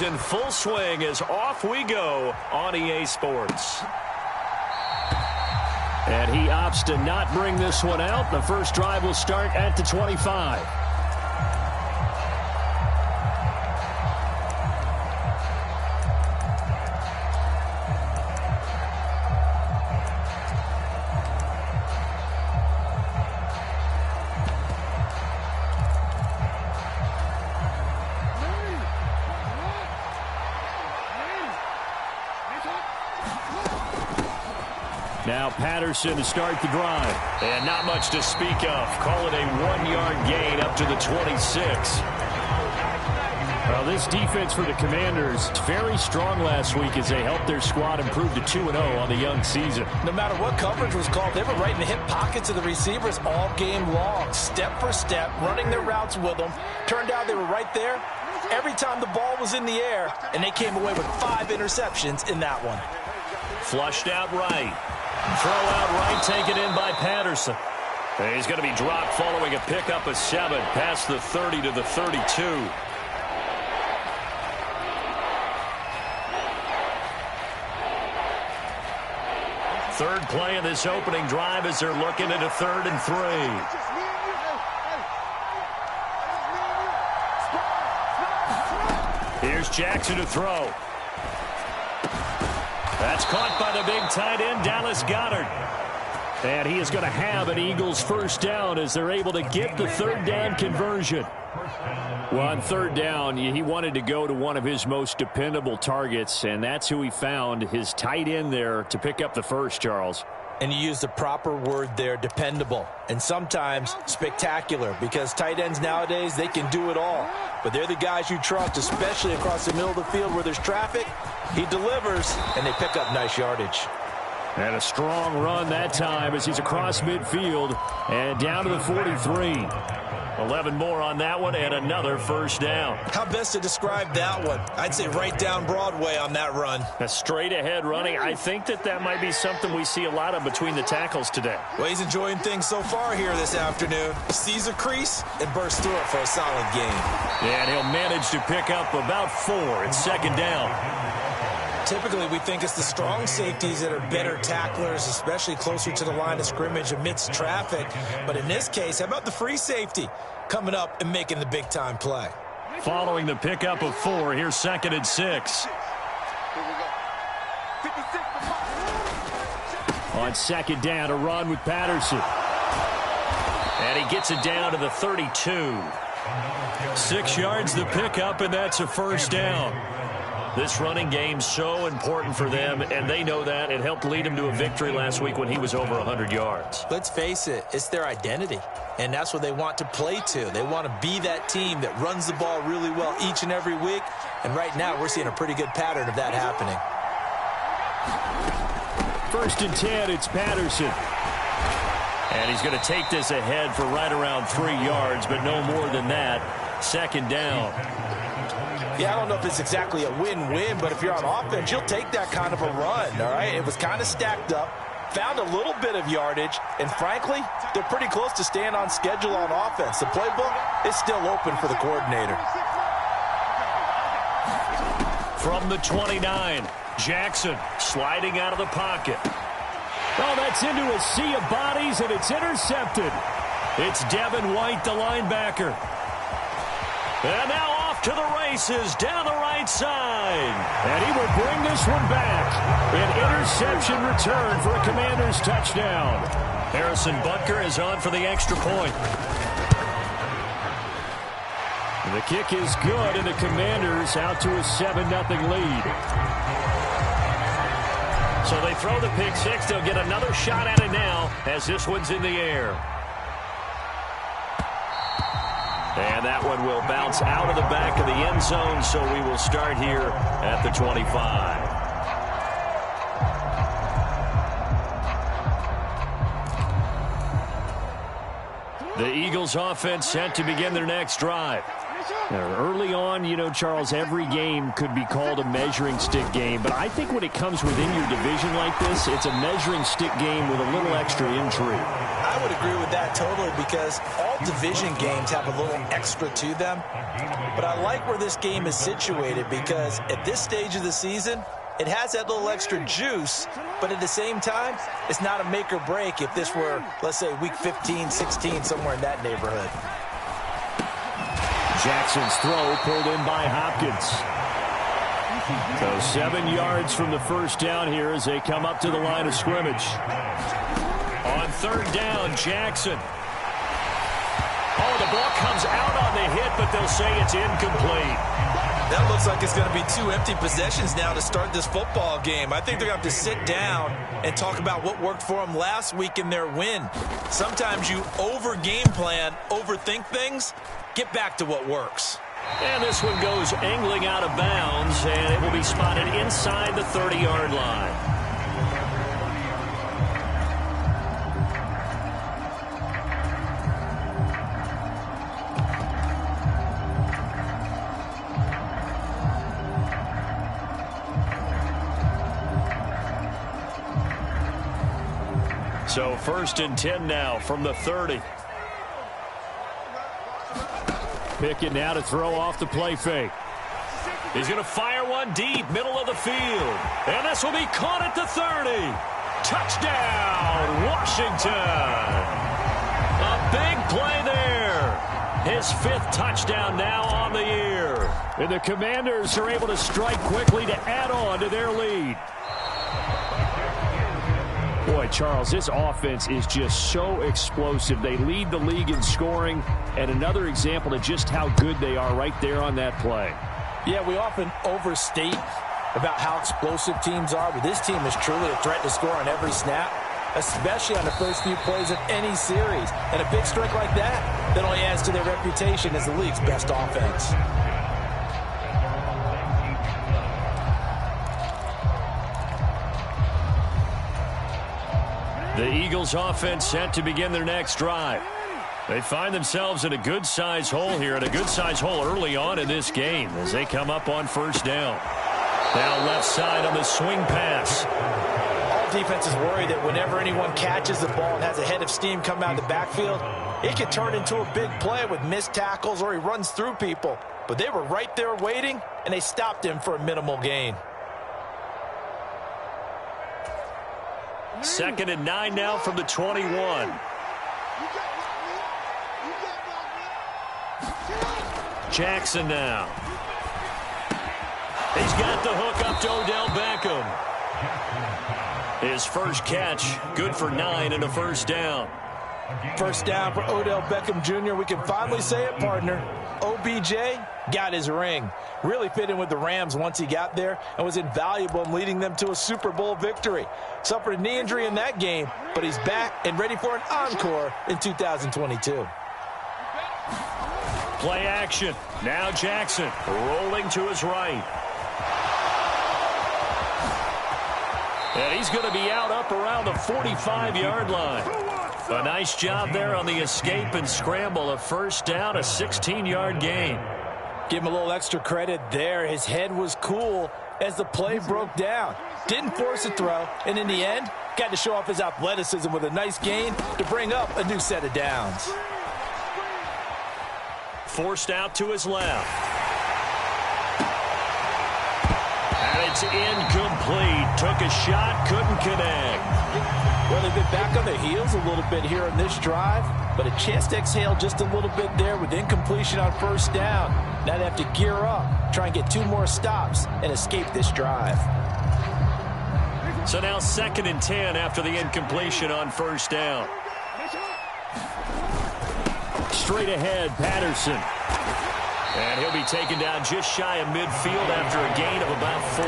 is in full swing as off we go on EA Sports. And he opts to not bring this one out. The first drive will start at the 25. Now Patterson to start the drive. And not much to speak of. Call it a 1-yard gain up to the 26. Well, this defense for the Commanders very strong last week as they helped their squad improve to 2-0 on the young season. No matter what coverage was called, they were right in the hip pockets of the receivers all game long, step for step, running their routes with them. Turned out they were right there every time the ball was in the air, and they came away with 5 interceptions in that one. Flushed out right. Throw out right, taken in by Patterson. And he's going to be dropped following a pickup of 7 past the 30 to the 32. Third play of this opening drive as they're looking at a 3rd and 3. Here's Jackson to throw. That's caught by the big tight end, Dallas Goedert. And he is going to have an Eagles first down as they're able to get the 3rd down conversion. Well, on 3rd down, he wanted to go to one of his most dependable targets, and that's who he found, his tight end there, to pick up the first, Charles. And you use the proper word there, dependable, and sometimes spectacular, because tight ends nowadays, they can do it all. But they're the guys you trust, especially across the middle of the field where there's traffic. He delivers, and they pick up nice yardage. And a strong run that time as he's across midfield and down to the 43. 11 more on that one and another first down. How best to describe that one? I'd say right down Broadway on that run. A straight ahead running. I think that might be something we see a lot of between the tackles today. Well, he's enjoying things so far here this afternoon. Sees a crease and bursts through it for a solid gain. And he'll manage to pick up about 4 at 2nd down. Typically, we think it's the strong safeties that are better tacklers, especially closer to the line of scrimmage amidst traffic. But in this case, how about the free safety coming up and making the big-time play? Following the pickup of 4, here's 2nd and 6. On 2nd down, a run with Patterson. And he gets it down to the 32. 6 yards the pickup, and that's a first down. This running game so important for them, and they know that. It helped lead them to a victory last week when he was over 100 yards. Let's face it, it's their identity, and that's what they want to play to. They want to be that team that runs the ball really well each and every week, and right now we're seeing a pretty good pattern of that happening. 1st and 10, it's Patterson. And he's going to take this ahead for right around 3 yards, but no more than that. 2nd down. Yeah, I don't know if it's exactly a win-win, but if you're on offense, you'll take that kind of a run, all right? It was kind of stacked up, found a little bit of yardage, and frankly, they're pretty close to staying on schedule on offense. The playbook is still open for the coordinator. From the 29, Jackson sliding out of the pocket. Oh, that's into a sea of bodies, and it's intercepted. It's Devin White, the linebacker. And now off to the races down the right side. And he will bring this one back. An interception return for a Commanders touchdown. Harrison Butker is on for the extra point. The kick is good, and the Commanders out to a 7-0 lead. So they throw the pick 6. They'll get another shot at it now as this one's in the air. And that one will bounce out of the back of the end zone, so we will start here at the 25. The Eagles offense set to begin their next drive. Early on, you know, Charles, every game could be called a measuring stick game, but I think when it comes within your division like this, it's a measuring stick game with a little extra intrigue. I would agree with that totally, because all division games have a little extra to them. But I like where this game is situated because at this stage of the season, it has that little extra juice, but at the same time, it's not a make or break if this were, let's say, week 15, 16, somewhere in that neighborhood. Jackson's throw pulled in by Hopkins. So 7 yards from the first down here as they come up to the line of scrimmage. On third down, Jackson. Oh, the ball comes out on the hit, but they'll say it's incomplete. That looks like it's going to be 2 empty possessions now to start this football game. I think they're going to have to sit down and talk about what worked for them last week in their win. Sometimes you over-game plan, overthink things, get back to what works. And this one goes angling out of bounds, and it will be spotted inside the 30-yard line. So 1st and 10 now from the 30. Pickett now to throw off the play fake. He's going to fire one deep, middle of the field. And this will be caught at the 30. Touchdown, Washington. A big play there. His 5th touchdown now on the year. And the Commanders are able to strike quickly to add on to their lead. Boy, Charles, this offense is just so explosive. They lead the league in scoring, and another example of just how good they are right there on that play. Yeah, we often overstate about how explosive teams are, but this team is truly a threat to score on every snap, especially on the first few plays of any series. And a big strike like that only adds to their reputation as the league's best offense. The Eagles offense set to begin their next drive. They find themselves in a good-sized hole here, and a good-sized hole early on in this game as they come up on first down. Now left side on the swing pass. All defenses worry that whenever anyone catches the ball and has a head of steam come out of the backfield, it can turn into a big play with missed tackles or he runs through people. But they were right there waiting, and they stopped him for a minimal gain. 2nd and 9 now from the 21. Jackson now. He's got the hook up to Odell Beckham. His first catch, good for 9 and a first down. First down for Odell Beckham Jr. We can finally say it, partner. OBJ got his ring. Really fit in with the Rams once he got there and was invaluable in leading them to a Super Bowl victory. Suffered a knee injury in that game, but he's back and ready for an encore in 2022. Play action. Now Jackson rolling to his right. And he's going to be out up around the 45-yard line. A nice job there on the escape and scramble. A first down, a 16-yard gain. Give him a little extra credit there. His head was cool as the play broke down. Didn't force a throw, and in the end, got to show off his athleticism with a nice gain to bring up a new set of downs. Forced out to his left. And it's incomplete. Took a shot, couldn't connect. Well, they've been back on their heels a little bit here in this drive, but a chance to exhale just a little bit there with incompletion on first down. Now they have to gear up, try and get 2 more stops, and escape this drive. So now 2nd and 10 after the incompletion on first down. Straight ahead, Patterson. And he'll be taken down just shy of midfield after a gain of about 4.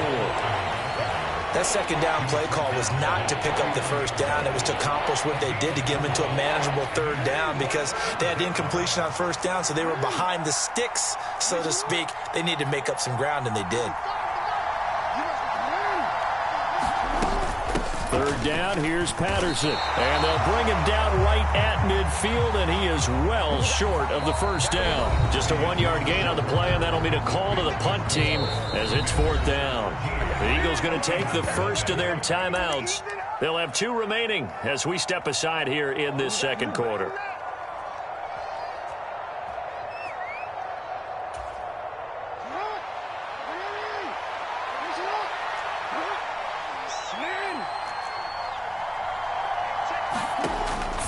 That second down play call was not to pick up the first down. It was to accomplish what they did to get them into a manageable third down because they had incompletion on first down, so they were behind the sticks, so to speak. They needed to make up some ground, and they did. Third down, here's Patterson. And they'll bring him down right at midfield, and he is well short of the first down. Just a 1-yard gain on the play, and that'll mean a call to the punt team as it's 4th down. The Eagles going to take the first of their timeouts. They'll have 2 remaining as we step aside here in this second quarter.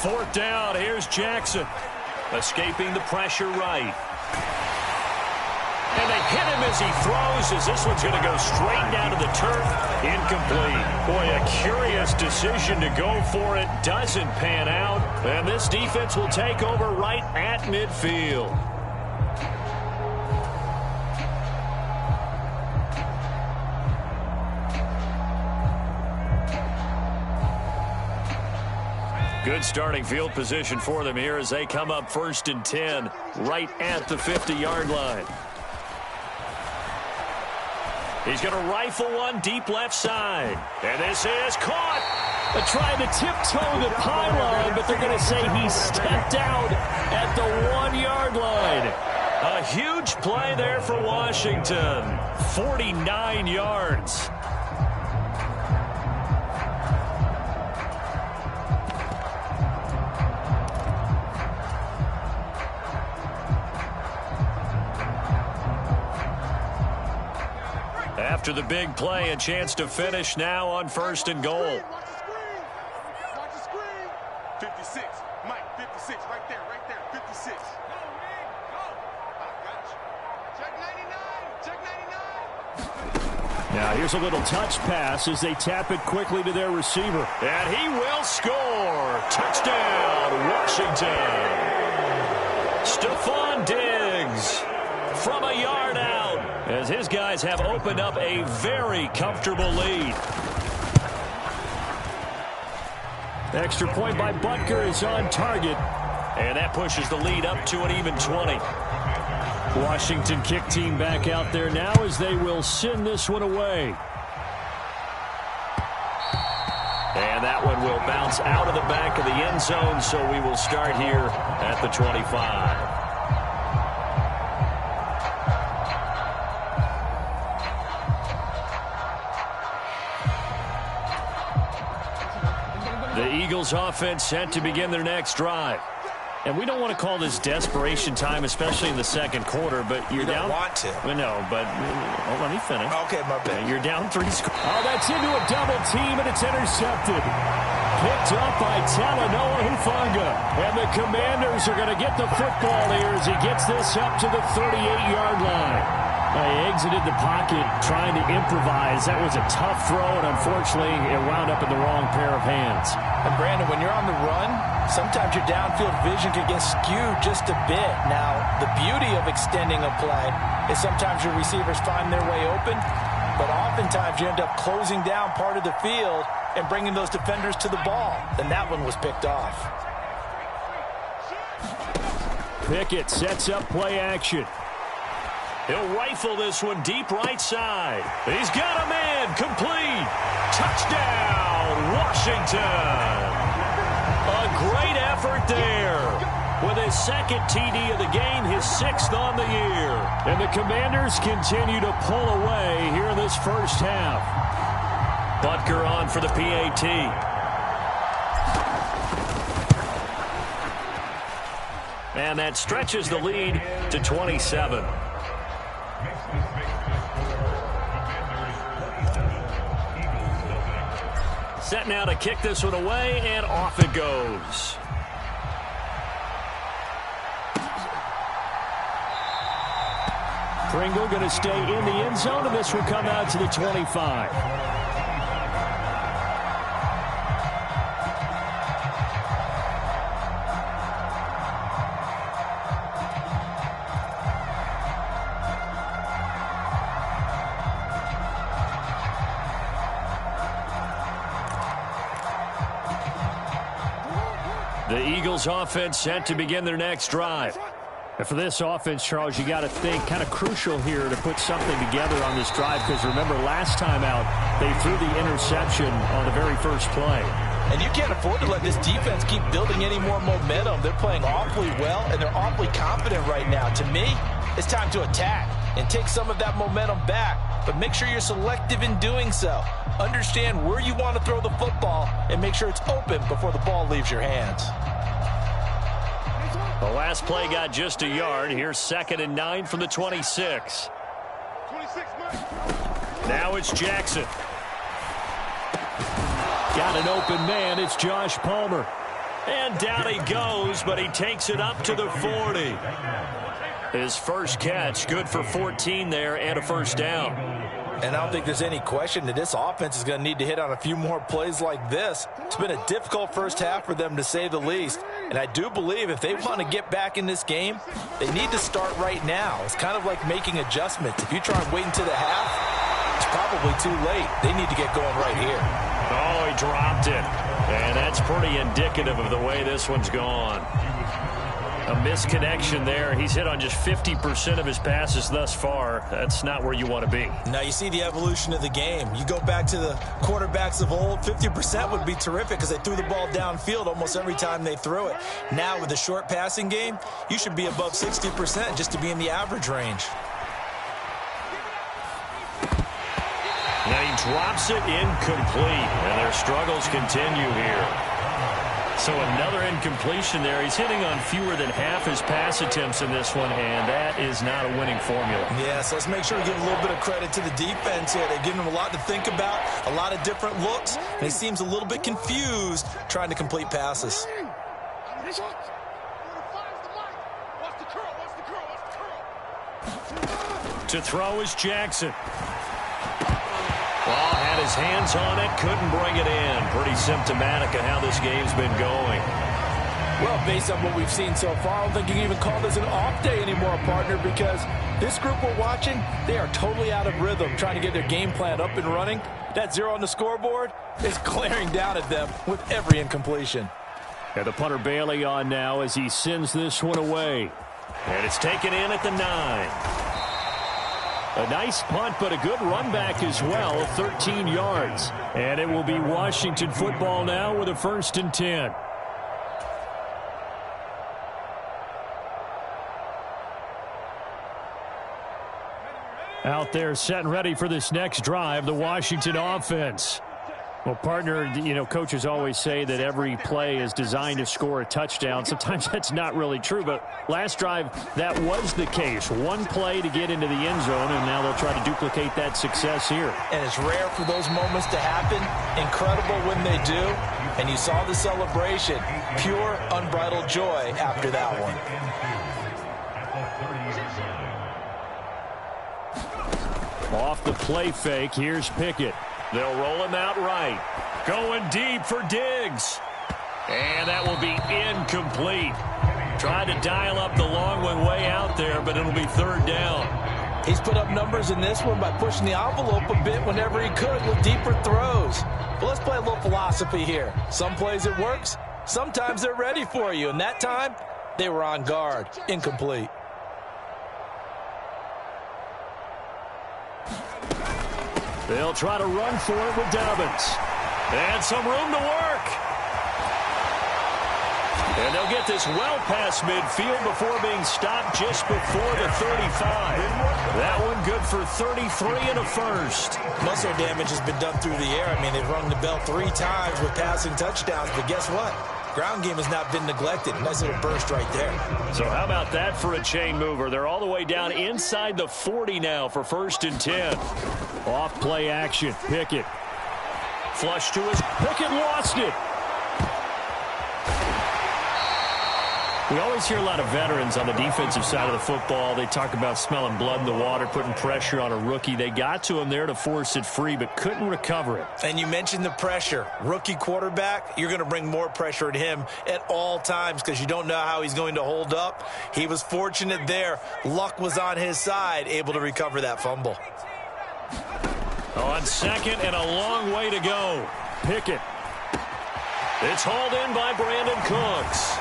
4th down. Here's Jackson. Escaping the pressure right. And they hit him as he throws, as this one's going to go straight down to the turf. Incomplete. Boy, a curious decision to go for it. Doesn't pan out. And this defense will take over right at midfield. Good starting field position for them here as they come up 1st and 10 right at the 50-yard line. He's going to rifle one deep left side. And this is caught. They're trying to tiptoe the pylon, but they're going to say he stepped out at the 1-yard line. A huge play there for Washington. 49 yards. After the big play, a chance to finish now on 1st and goal. Watch the screen. 56. Mike, 56. Right there, 56. Go, man. Go. I got you. Check 99. Check 99. Now here's a little touch pass as they tap it quickly to their receiver. And he will score. Touchdown, Washington. Stephon Diggs from a yard out, as his guys have opened up a very comfortable lead. Extra point by Butker is on target, and that pushes the lead up to an even 20. Washington kick team back out there now as they will send this one away. And that one will bounce out of the back of the end zone, so we will start here at the 25. The Eagles offense set to begin their next drive. And we don't want to call this desperation time, especially in the second quarter, but you're down. You don't want to. Well, no, but let me finish. Okay, my bad. You're down 3 scores. Oh, that's into a double team, and it's intercepted. Picked up by Talanoa Hufanga. And the Commanders are going to get the football here as he gets this up to the 38-yard line. He exited the pocket trying to improvise. That was a tough throw, and unfortunately, it wound up in the wrong pair of hands. And Brandon, when you're on the run, sometimes your downfield vision can get skewed just a bit. Now, the beauty of extending a play is sometimes your receivers find their way open, but oftentimes you end up closing down part of the field and bringing those defenders to the ball. And that one was picked off. Pickett sets up play action. He'll rifle this one deep right side. He's got a man. Complete. Touchdown, Washington. A great effort there. With his second TD of the game, his 6th on the year. And the Commanders continue to pull away here in this first half. Butker on for the PAT. And that stretches the lead to 27. Set now to kick this one away, and off it goes. Pringle going to stay in the end zone, and this will come out to the 25. The Eagles offense set to begin their next drive. And for this offense, Charles, you got to think kind of crucial here to put something together on this drive, because remember last time out they threw the interception on the very first play. And you can't afford to let this defense keep building any more momentum. They're playing awfully well, and they're awfully confident right now. To me, it's time to attack and take some of that momentum back, but make sure you're selective in doing so. Understand where you want to throw the football and make sure it's open before the ball leaves your hands. The last play got just a yard. Here's 2nd and 9 from the 26. 26, Mike. Now it's Jackson. Got an open man. It's Josh Palmer. And down he goes, but he takes it up to the 40. His first catch, good for 14 there and a first down. And I don't think there's any question that this offense is going to need to hit on a few more plays like this. It's been a difficult first half for them, to say the least. And I do believe if they want to get back in this game, they need to start right now. It's kind of like making adjustments. If you try and wait until the half, it's probably too late. They need to get going right here. Oh, he dropped it. And that's pretty indicative of the way this one's gone. A misconnection there. He's hit on just 50% of his passes thus far. That's not where you want to be. Now you see the evolution of the game. You go back to the quarterbacks of old, 50% would be terrific because they threw the ball downfield almost every time they threw it. Now with the short passing game, you should be above 60% just to be in the average range. Now he drops it incomplete, and their struggles continue here. So another incompletion there. He's hitting on fewer than half his pass attempts in this one, and that is not a winning formula. Yes, let's make sure we give a little bit of credit to the defense here. They've given him a lot to think about, a lot of different looks, and he seems a little bit confused trying to complete passes. To throw is Jackson. Well, had his hands on it, couldn't bring it in. Pretty symptomatic of how this game's been going. Well, based on what we've seen so far, I don't think you can even call this an off day anymore, partner, because this group we're watching, they are totally out of rhythm, trying to get their game plan up and running. That 0 on the scoreboard is glaring down at them with every incompletion. And the punter Bailey on now as he sends this one away. And it's taken in at the 9. A nice punt, but a good run back as well, 13 yards. And it will be Washington football now with a 1st and 10. Out there set and ready for this next drive, the Washington offense. Well, partner, you know, coaches always say that every play is designed to score a touchdown. Sometimes that's not really true, but last drive, that was the case. One play to get into the end zone, and now they'll try to duplicate that success here. And it's rare for those moments to happen. Incredible when they do. And you saw the celebration. Pure, unbridled joy after that one. Off the play fake, here's Pickett. They'll roll him out right. Going deep for Diggs. And that will be incomplete. Tried to dial up the long one way out there, but it'll be 3rd down. He's put up numbers in this one by pushing the envelope a bit whenever he could with deeper throws. But let's play a little philosophy here. Some plays it works. Sometimes they're ready for you. And that time, they were on guard. Incomplete. They'll try to run for it with Dobbins. And some room to work. And they'll get this well past midfield before being stopped just before the 35. That one good for 33 and a 1st. Most of their damage has been done through the air. I mean, they've rung the bell 3 times with passing touchdowns, but guess what? Ground game has not been neglected. Nice little burst right there. So how about that for a chain mover? They're all the way down inside the 40 now for 1st and 10. Off play action. Pickett. Flush to his. Pickett lost it. We always hear a lot of veterans on the defensive side of the football. They talk about smelling blood in the water, putting pressure on a rookie. They got to him there to force it free, but couldn't recover it. And you mentioned the pressure. Rookie quarterback, you're going to bring more pressure at him at all times because you don't know how he's going to hold up. He was fortunate there. Luck was on his side, able to recover that fumble. On 2nd and a long way to go. Pickett. It's hauled in by Brandon Cooks.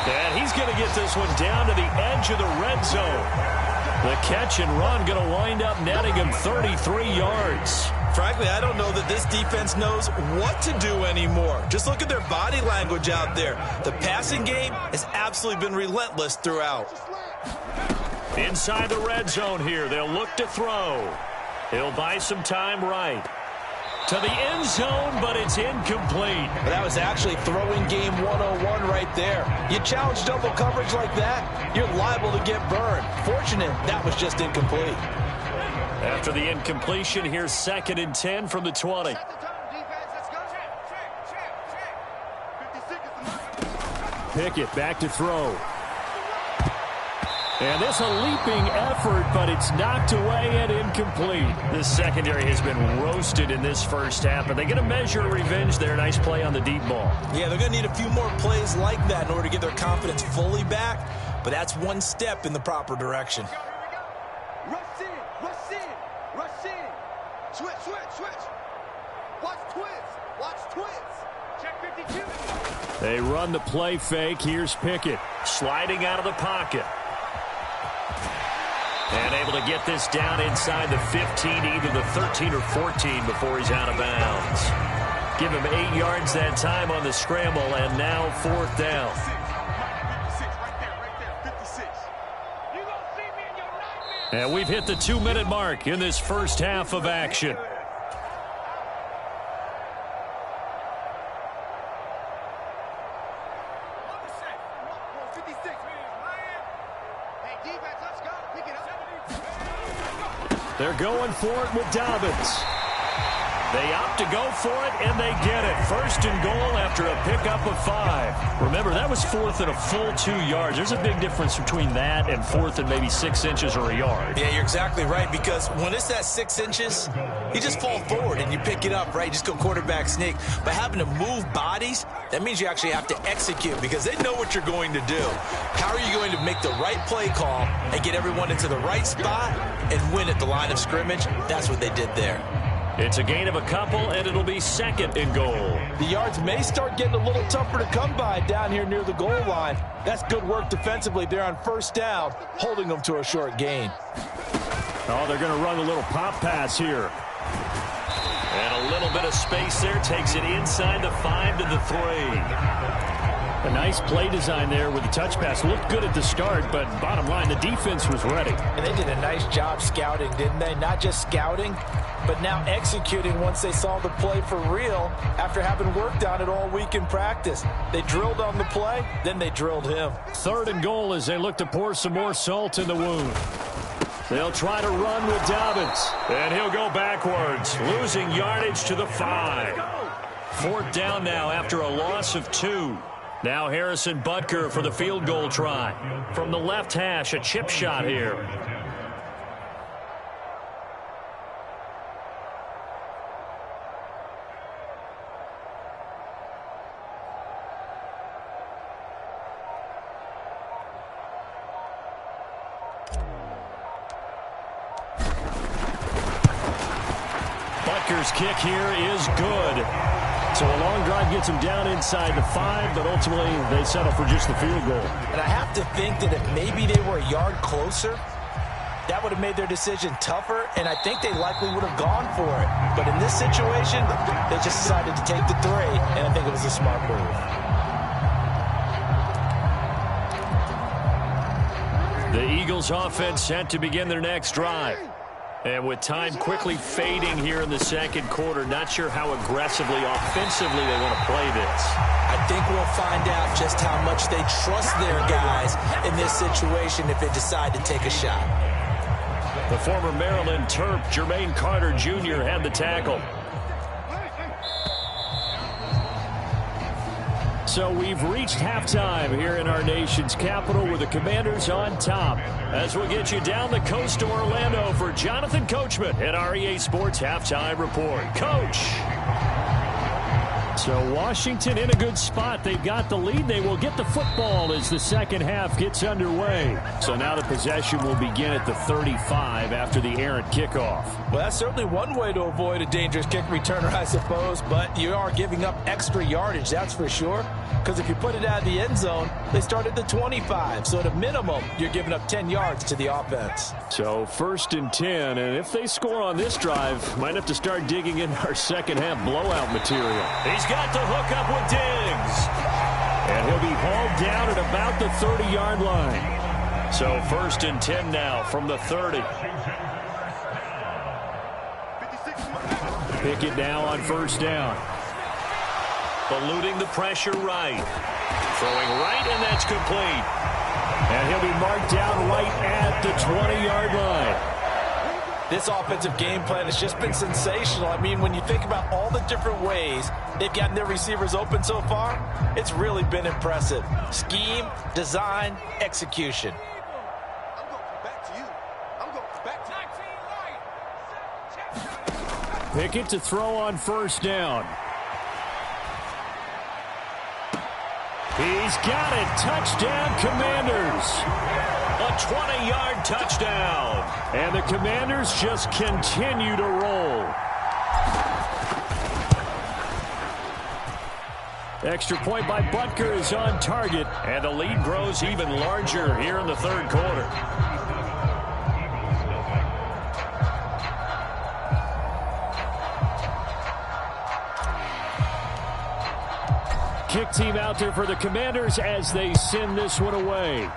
And he's going to get this one down to the edge of the red zone. The catch and run going to wind up netting him 33 yards. Frankly, I don't know that this defense knows what to do anymore. Just look at their body language out there. The passing game has absolutely been relentless throughout. Inside the red zone here, they'll look to throw. He'll buy some time right. To the end zone, but it's incomplete. That was actually throwing game 101 right there. You challenge double coverage like that, you're liable to get burned. Fortunate, that was just incomplete. After the incompletion, here's 2nd and 10 from the 20. Pickett back to throw. And this a leaping effort, but it's knocked away and incomplete. This secondary has been roasted in this first half, but they're going to measure revenge there. Nice play on the deep ball. Yeah, they're going to need a few more plays like that in order to get their confidence fully back, but that's one step in the proper direction. Rush in, rush in, rush in. Switch, switch, switch. Watch twins, watch twins. Check 52. They run the play fake. Here's Pickett sliding out of the pocket. And able to get this down inside the 15, either the 13 or 14 before he's out of bounds. Give him 8 yards that time on the scramble, and now 4th down. And we've hit the 2-minute mark in this first half of action. They're going for it with Dobbins. They opt to go for it, and they get it. 1st and goal after a pickup of 5. Remember, that was 4th and a full 2 yards. There's a big difference between that and 4th and maybe 6 inches or a yard. Yeah, you're exactly right, because when it's that 6 inches, you just fall forward and you pick it up, right? You just go quarterback sneak. But having to move bodies, that means you actually have to execute because they know what you're going to do. How are you going to make the right play call and get everyone into the right spot and win at the line of scrimmage? That's what they did there. It's a gain of a couple, and it'll be 2nd and goal. The yards may start getting a little tougher to come by down here near the goal line. That's good work defensively there on 1st down, holding them to a short gain. Oh, they're going to run a little pop pass here. And a little bit of space there. Takes it inside the 5 to the 3. A nice play design there with the touch pass. Looked good at the start, but bottom line, the defense was ready. And they did a nice job scouting, didn't they? Not just scouting, but now executing once they saw the play for real after having worked on it all week in practice. They drilled on the play, then they drilled him. 3rd and goal as they look to pour some more salt in the wound. They'll try to run with Dobbins, and he'll go backwards, losing yardage to the 5. 4th down now after a loss of 2. Now Harrison Butker for the field goal try. From the left hash, a chip shot here. Butker's kick here is good. So a long drive gets him down inside the 5, but ultimately they settle for just the field goal. And I have to think that if maybe they were a yard closer, that would have made their decision tougher, and I think they likely would have gone for it. But in this situation, they just decided to take the 3, and I think it was a smart move. The Eagles offense set to begin their next drive. And with time quickly fading here in the 2nd quarter, not sure how aggressively, offensively they want to play this. I think we'll find out just how much they trust their guys in this situation if they decide to take a shot. The former Maryland Terp, Jermaine Carter Jr., had the tackle. So we've reached halftime here in our nation's capital with the Commanders on top. As we'll get you down the coast to Orlando for Jonathan Coachman at our EA Sports Halftime Report. Coach! So Washington in a good spot. They've got the lead. They will get the football as the 2nd half gets underway. So now the possession will begin at the 35 after the errant kickoff. Well, that's certainly one way to avoid a dangerous kick returner, I suppose, but you are giving up extra yardage, that's for sure. Because if you put it out of the end zone, they start at the 25. So at a minimum, you're giving up 10 yards to the offense. So 1st and 10, and if they score on this drive, might have to start digging in our 2nd half blowout material. He's got the hook up with Diggs. And he'll be hauled down at about the 30-yard line. So 1st and 10 now from the 30. Pickett now on 1st down. Eluding the pressure right. Throwing right, and that's complete. And he'll be marked down right at the 20-yard line. This offensive game plan has just been sensational. I mean, when you think about all the different ways they've gotten their receivers open so far, it's really been impressive. Scheme, design, execution. I'm going to come back to you. I'm going to come back to you. Pickett to throw on first down. He's got it. Touchdown, Commanders. A 20-yard touchdown. And the Commanders just continue to roll. Extra point by Butker is on target. And the lead grows even larger here in the third quarter. Kick team out there for the Commanders as they send this one away.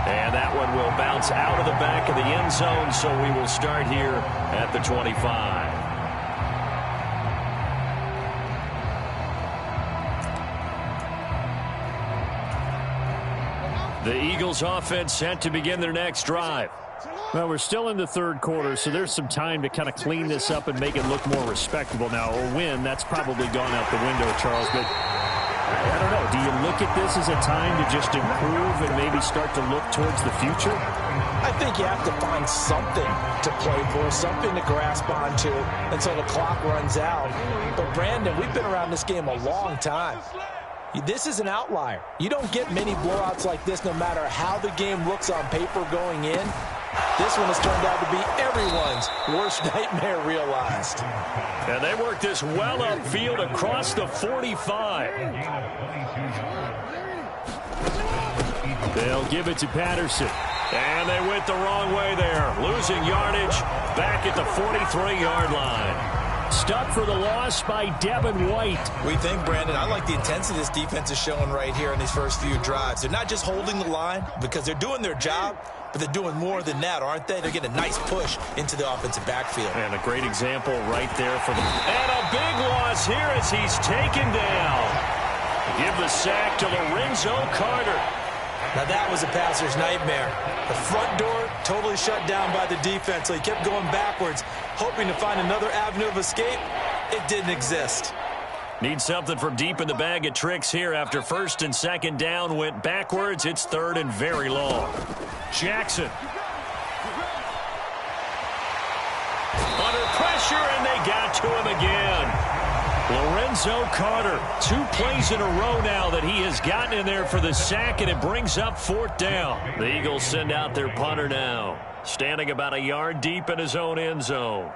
And that one will bounce out of the back of the end zone, so we will start here at the 25. The Eagles offense set to begin their next drive. Well, we're still in the third quarter, so there's some time to kind of clean this up and make it look more respectable. Now, a win, that's probably gone out the window, Charles, but I don't know. Do you look at this as a time to just improve and maybe start to look towards the future? I think you have to find something to play for, something to grasp onto until the clock runs out. But, Brandon, we've been around this game a long time. This is an outlier. You don't get many blowouts like this no matter how the game looks on paper going in. This one has turned out to be everyone's worst nightmare realized. And they work this well upfield across the 45. They'll give it to Patterson. And they went the wrong way there. Losing yardage back at the 43-yard line. Stuck for the loss by Devin White. We think, Brandon, I like the intensity this defense is showing right here in these first few drives. They're not just holding the line because they're doing their job, but they're doing more than that, aren't they? They're getting a nice push into the offensive backfield. And a great example right there for them. And a big loss here as he's taken down. Give the sack to Lorenzo Carter. Now that was a passer's nightmare. The front door totally shut down by the defense, so he kept going backwards, hoping to find another avenue of escape. It didn't exist. Need something from deep in the bag of tricks here after first and second down went backwards. It's third and very long. Jackson. Under pressure, and they got to him again. Lorenzo Carter, 2 plays in a row now that he has gotten in there for the sack, and it brings up fourth down. The Eagles send out their punter now, standing about a yard deep in his own end zone.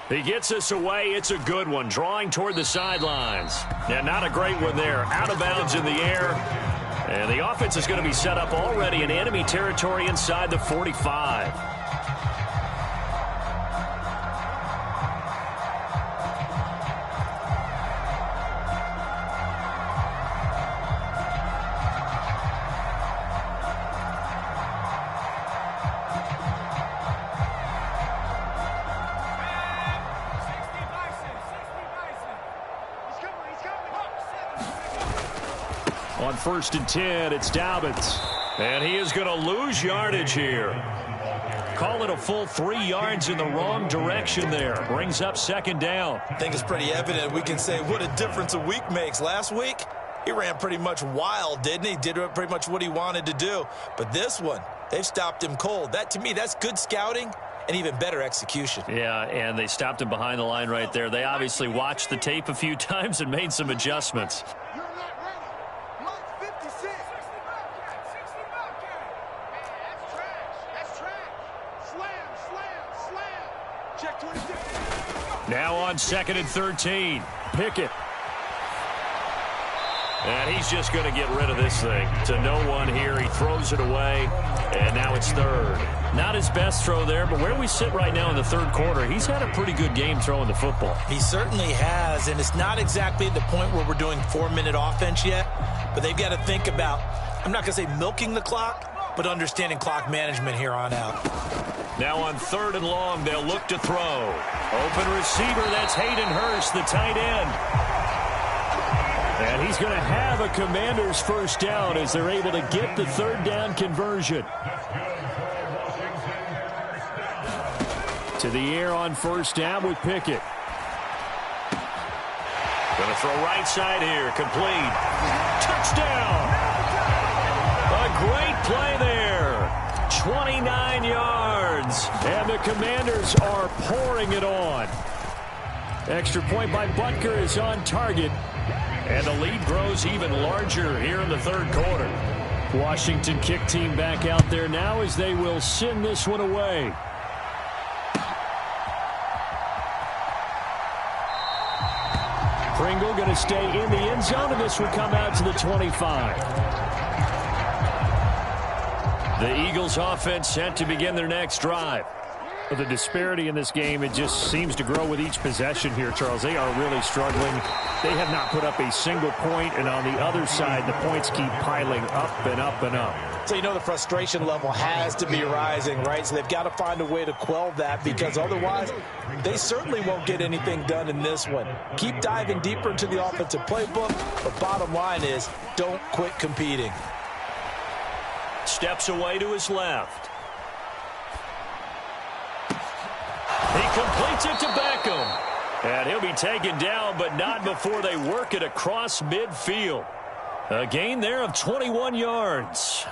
He gets us away. It's a good one, drawing toward the sidelines. Yeah, not a great one there. Out of bounds in the air. And the offense is going to be set up already in enemy territory inside the 45. On 1st and 10, it's Dobbins. And he is going to lose yardage here. Call it a full 3 yards in the wrong direction there. Brings up second down. I think it's pretty evident. We can say what a difference a week makes. Last week, he ran pretty much wild, didn't he? Did pretty much what he wanted to do. But this one, they've stopped him cold. That, to me, that's good scouting and even better execution. Yeah, and they stopped him behind the line right there. They obviously watched the tape a few times and made some adjustments. Now on 2nd and 13, Pickett. And he's just going to get rid of this thing to no one here. He throws it away, and now it's third. Not his best throw there, but where we sit right now in the third quarter, he's had a pretty good game throwing the football. He certainly has, and it's not exactly at the point where we're doing 4-minute offense yet, but they've got to think about, I'm not going to say milking the clock, but understanding clock management here on out. Now on 3rd and long, they'll look to throw. Open receiver, that's Hayden Hurst, the tight end. And he's going to have a Commanders first down as they're able to get the 3rd down conversion. To the air on 1st down with Pickett. Going to throw right side here, complete. Touchdown! A great play there. 29 yards. And the Commanders are pouring it on. Extra point by Butker is on target. And the lead grows even larger here in the 3rd quarter. Washington kick team back out there now as they will send this one away. Pringle going to stay in the end zone, and this will come out to the 25. The Eagles offense set to begin their next drive. The disparity in this game, it just seems to grow with each possession here, Charles. They are really struggling. They have not put up a single point, and on the other side, the points keep piling up and up and up. So you know the frustration level has to be rising, right? So they've got to find a way to quell that, because otherwise they certainly won't get anything done in this one. Keep diving deeper into the offensive playbook, but bottom line is don't quit competing. Steps away to his left. He completes it to Beckham. And he'll be taken down, but not before they work it across midfield. A gain there of 21 yards.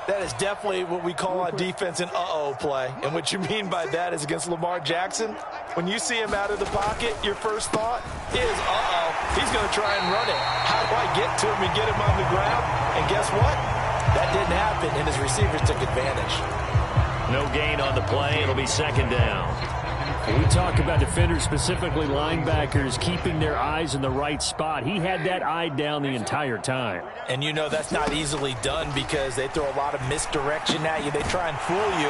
That is definitely what we call on defense an uh-oh play. And what you mean by that is against Lamar Jackson, when you see him out of the pocket, your first thought is, uh-oh, he's going to try and run it. How do I get to him and get him on the ground? And guess what? That didn't happen, and his receivers took advantage. No gain on the play. It'll be 2nd down. We talk about defenders, specifically linebackers, keeping their eyes in the right spot. He had that eye down the entire time. And you know that's not easily done because they throw a lot of misdirection at you. They try and fool you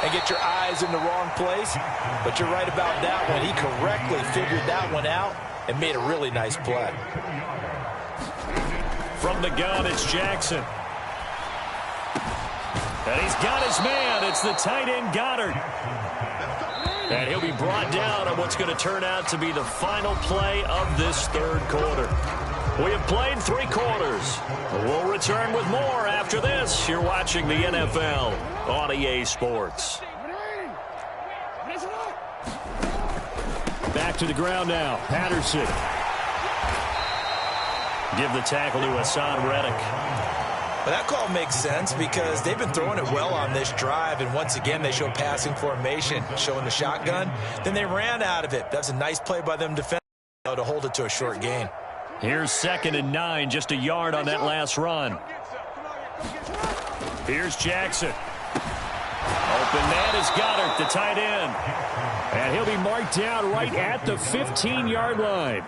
and get your eyes in the wrong place. But you're right about that one. He correctly figured that one out and made a really nice play. From the gun, it's Jackson. And he's got his man. It's the tight end, Goddard. And he'll be brought down on what's going to turn out to be the final play of this 3rd quarter. We have played 3 quarters. We'll return with more after this. You're watching the NFL on EA Sports. Back to the ground now. Patterson. Give the tackle to Hassan Reddick. Well, that call makes sense because they've been throwing it well on this drive, and once again they show passing formation, showing the shotgun. Then they ran out of it. That's a nice play by them defensively to hold it to a short gain. Here's 2nd and 9, just a yard on that last run. Here's Jackson. Open man is Goddard, the tight end. And he'll be marked down right at the 15-yard line.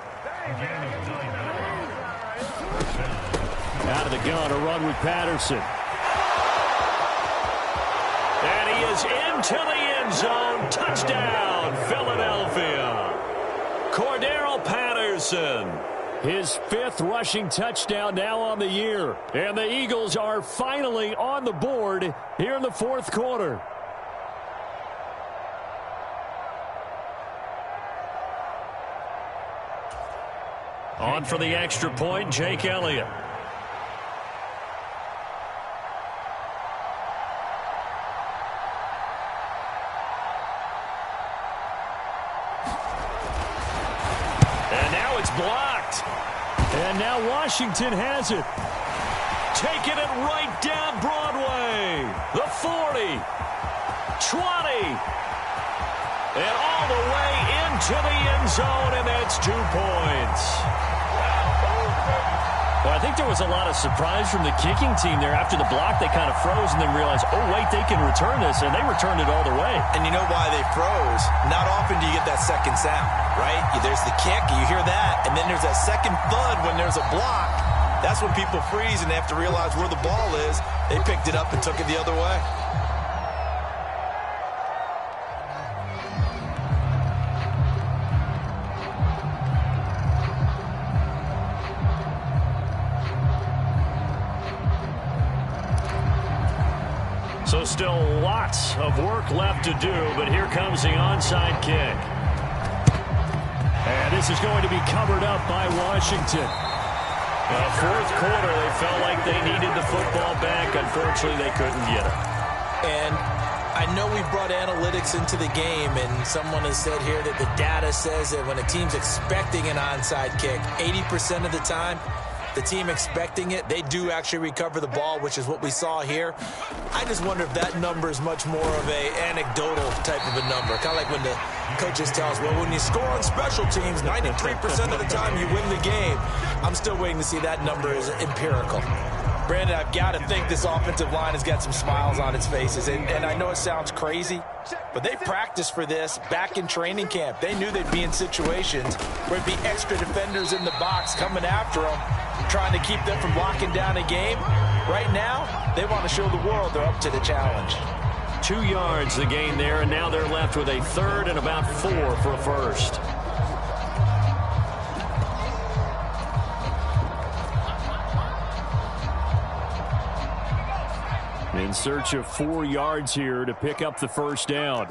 Out of the gun, a run with Patterson. And he is into the end zone. Touchdown, Philadelphia. Cordero Patterson. His 5th rushing touchdown now on the year. And the Eagles are finally on the board here in the 4th quarter. On for the extra point, Jake Elliott. Blocked. And now Washington has it. Taking it right down Broadway. The 40. 20. And all the way into the end zone, and that's 2 points. Well, I think there was a lot of surprise from the kicking team there. After the block, they kind of froze and then realized, oh, wait, they can return this, and they returned it all the way. And you know why they froze? Not often do you get that second sound, right? There's the kick, you hear that, and then there's that second thud when there's a block. That's when people freeze and they have to realize where the ball is. They picked it up and took it the other way. Still lots of work left to do, but here comes the onside kick. And this is going to be covered up by Washington. Fourth quarter, they felt like they needed the football back. Unfortunately, they couldn't get it. And I know we brought analytics into the game, and someone has said here that the data says that when a team's expecting an onside kick, 80% of the time, the team expecting it, they do actually recover the ball, which is what we saw here. I just wonder if that number is much more of a anecdotal type of a number. Kind of like when the coaches tell us, well, when you score on special teams, 93% of the time you win the game. I'm still waiting to see that number is empirical. Brandon, I've got to think this offensive line has got some smiles on its faces. And I know it sounds crazy, but they practiced for this back in training camp. They knew they'd be in situations where it'd be extra defenders in the box coming after them, trying to keep them from locking down a game. Right now, they want to show the world they're up to the challenge. 2 yards the gain there, and now they're left with a third and about 4 for a first. In search of 4 yards here to pick up the first down.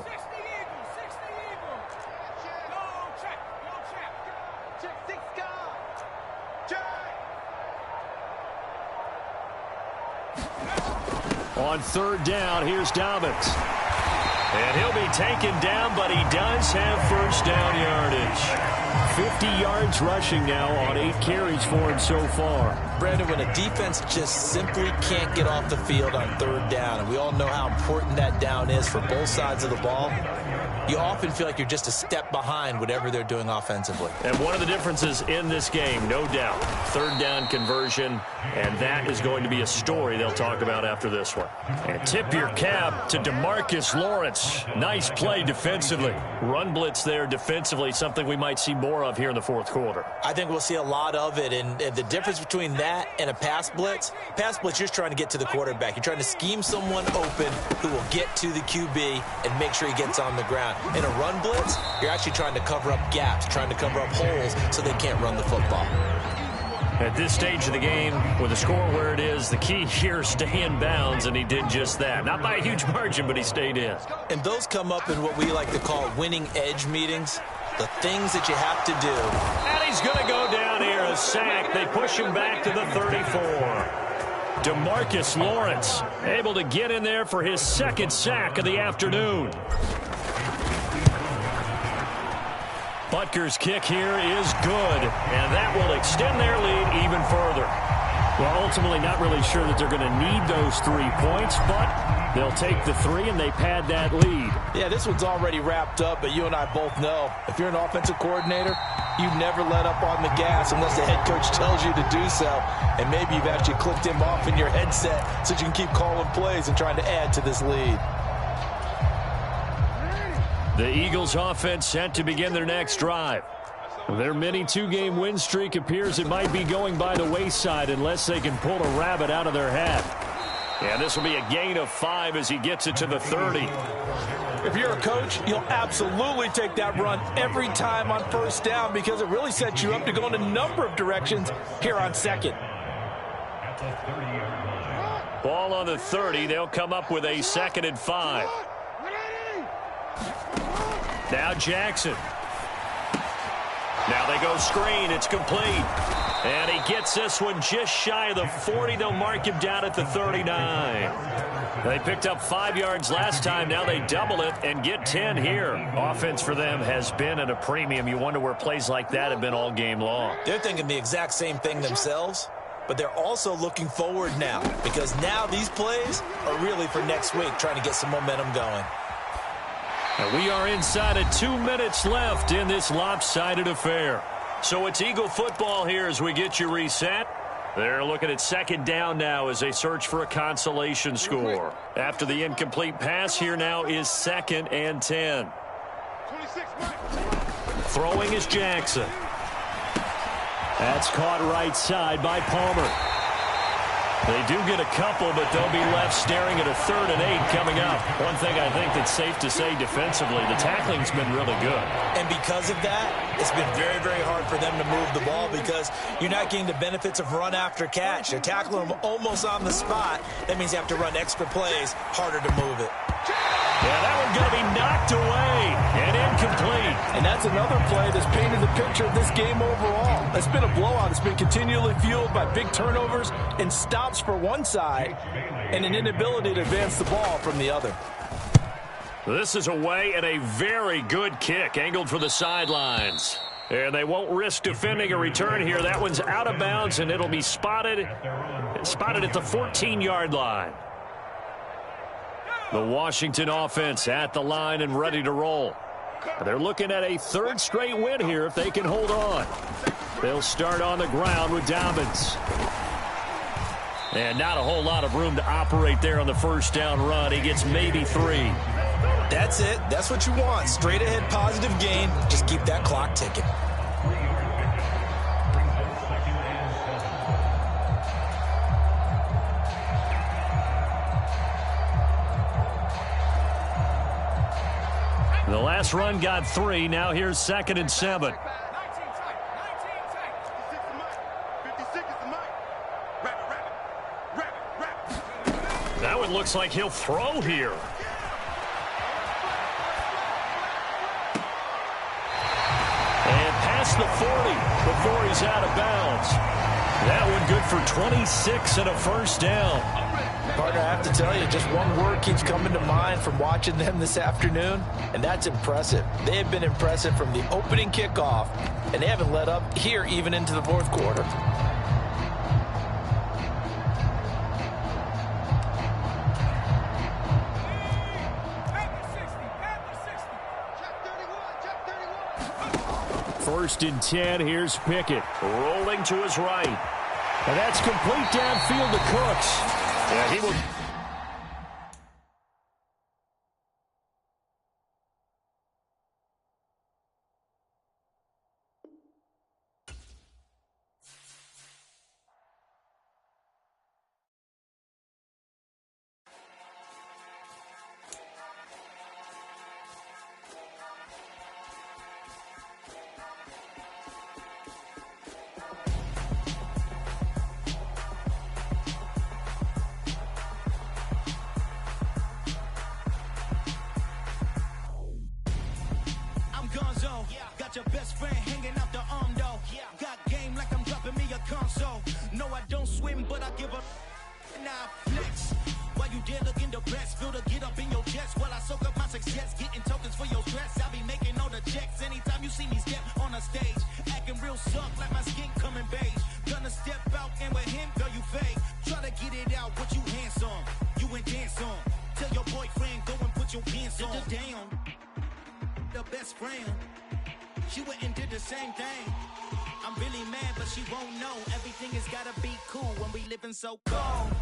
On third down, here's Dobbins. And he'll be taken down, but he does have first down yardage. 50 yards rushing now on 8 carries for him so far. Brandon, when a defense just simply can't get off the field on third down, and we all know how important that down is for both sides of the ball, you often feel like you're just a step behind whatever they're doing offensively. And one of the differences in this game, no doubt, third down conversion, and that is going to be a story they'll talk about after this one. And tip your cap to DeMarcus Lawrence. Nice play defensively. Run blitz there defensively, something we might see more of here in the fourth quarter. I think we'll see a lot of it, and the difference between that and a pass blitz, you're just trying to get to the quarterback. You're trying to scheme someone open who will get to the QB and make sure he gets on the ground. In a run blitz, you're actually trying to cover up gaps, trying to cover up holes so they can't run the football. At this stage of the game, with the score where it is, the key here is stay in bounds, and he did just that. Not by a huge margin, but he stayed in. And those come up in what we like to call winning edge meetings, the things that you have to do. And he's going to go down here, a sack. They push him back to the 34. DeMarcus Lawrence able to get in there for his second sack of the afternoon. Butker's kick here is good, and that will extend their lead even further. Well, ultimately not really sure that they're going to need those 3 points, but they'll take the 3 and they pad that lead. Yeah, this one's already wrapped up, but you and I both know if you're an offensive coordinator, you never let up on the gas unless the head coach tells you to do so. And maybe you've actually clicked him off in your headset so you can keep calling plays and trying to add to this lead. The Eagles offense set to begin their next drive. Their mini 2-game win streak appears it might be going by the wayside unless they can pull a rabbit out of their hat. And this will be a gain of 5 as he gets it to the 30. If you're a coach, you'll absolutely take that run every time on first down because it really sets you up to go in a number of directions here on second. Ball on the 30. They'll come up with a 2nd and 5. Now Jackson. Now they go screen. It's complete. And he gets this one just shy of the 40. They'll mark him down at the 39. They picked up 5 yards last time. Now they double it and get 10 here. Offense for them has been at a premium. You wonder where plays like that have been all game long. They're thinking the exact same thing themselves, but they're also looking forward now because now these plays are really for next week, trying to get some momentum going. And we are inside of 2 minutes left in this lopsided affair. So it's Eagle football here as we get you reset. They're looking at 2nd down now as they search for a consolation score. After the incomplete pass, here now is 2nd and 10. Throwing is Jackson. That's caught right side by Palmer. They do get a couple, but they'll be left staring at a 3rd and 8 coming up. One thing I think that's safe to say defensively, the tackling's been really good. And because of that, it's been very, very hard for them to move the ball because you're not getting the benefits of run after catch. They're tackling them almost on the spot. That means you have to run extra plays, harder to move it. Yeah, that one's going to be knocked away and incomplete. And that's another play that's painted the picture of this game overall. It's been a blowout. It's been continually fueled by big turnovers and stops for one side and an inability to advance the ball from the other. This is away and a very good kick angled for the sidelines. And they won't risk defending a return here. That one's out of bounds, and it'll be spotted at the 14-yard line. The Washington offense at the line and ready to roll. They're looking at a 3rd straight win here if they can hold on. They'll start on the ground with Dobbins. And not a whole lot of room to operate there on the 1st down run. He gets maybe 3. That's it. That's what you want. Straight ahead positive gain. Just keep that clock ticking. The last run got 3. Now here's 2nd and 7. That one looks like he'll throw here. And past the 40 before he's out of bounds. That one good for 26 and a 1st down. Partner, I have to tell you, just one word keeps coming to mind from watching them this afternoon, and that's impressive. They have been impressive from the opening kickoff, and they haven't let up here even into the 4th quarter. First and 10, here's Pickett, rolling to his right. And that's complete downfield to Cooks. Yeah, he will... Your best friend hanging out the arm though. Got game like I'm dropping me a console. No, I don't swim, but I give a now flex. While you there looking depressed, feel to get up in your chest. While I soak up my success, getting tokens for your stress. I'll be making all the checks anytime you see me step on a stage. Acting real soft like my skin coming beige. Gonna step out and with him, girl, you fake. Try to get it out, but you handsome. You ain't dance on. Tell your boyfriend, go and put your pants on. Down. The best friend. She went and did the same thing. I'm really mad, but she won't know. Everything has gotta be cool when we living so cold.